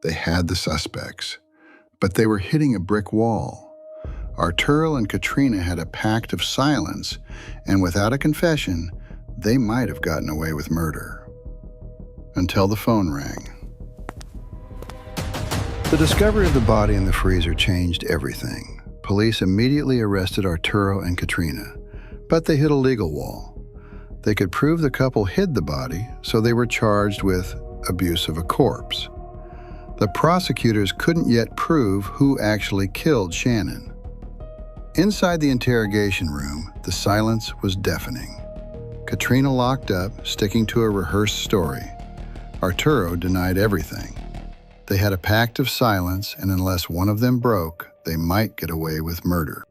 They had the suspects, but they were hitting a brick wall. Arturo and Katrina had a pact of silence, and without a confession, they might have gotten away with murder. Until the phone rang. The discovery of the body in the freezer changed everything. Police immediately arrested Arturo and Katrina, but they hit a legal wall. They could prove the couple hid the body, so they were charged with abuse of a corpse. The prosecutors couldn't yet prove who actually killed Shannon. Inside the interrogation room, the silence was deafening. Katrina locked up, sticking to a rehearsed story. Arturo denied everything. They had a pact of silence, and unless one of them broke, they might get away with murder.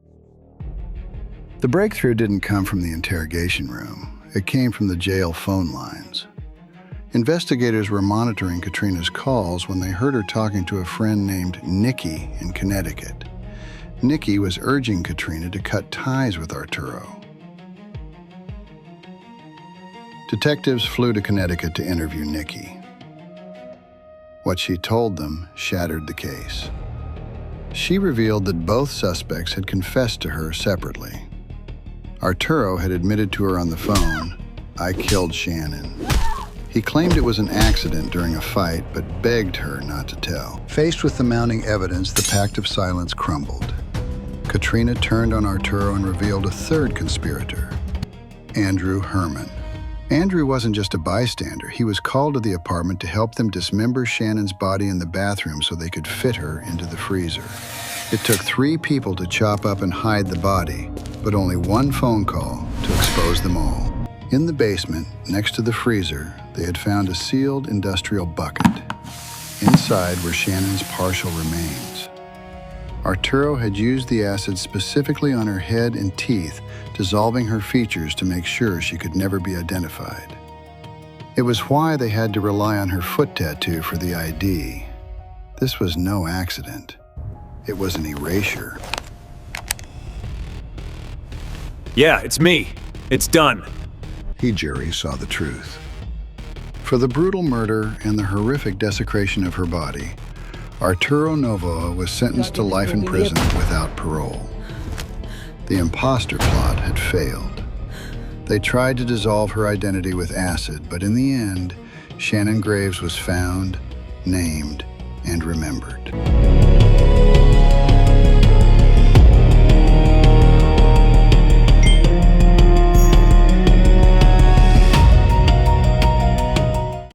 The breakthrough didn't come from the interrogation room. It came from the jail phone lines. Investigators were monitoring Katrina's calls when they heard her talking to a friend named Nicky in Connecticut. Nicky was urging Katrina to cut ties with Arturo. Detectives flew to Connecticut to interview Nicky. What she told them shattered the case. She revealed that both suspects had confessed to her separately. Arturo had admitted to her on the phone, "I killed Shannon." He claimed it was an accident during a fight, but begged her not to tell. Faced with the mounting evidence, the pact of silence crumbled. Katrina turned on Arturo and revealed a third conspirator, Andrew Herman. Andrew wasn't just a bystander. He was called to the apartment to help them dismember Shannon's body in the bathroom so they could fit her into the freezer. It took 3 people to chop up and hide the body, but only one phone call to expose them all. In the basement, next to the freezer, they had found a sealed industrial bucket. Inside were Shannon's partial remains. Arturo had used the acid specifically on her head and teeth, dissolving her features to make sure she could never be identified. It was why they had to rely on her foot tattoo for the ID. This was no accident. It was an erasure. Yeah, it's me. It's done. He, jury, saw the truth. For the brutal murder and the horrific desecration of her body, Arturo Novoa was sentenced to life in prison without parole. The imposter plot had failed. They tried to dissolve her identity with acid, but in the end, Shannon Graves was found, named, and remembered.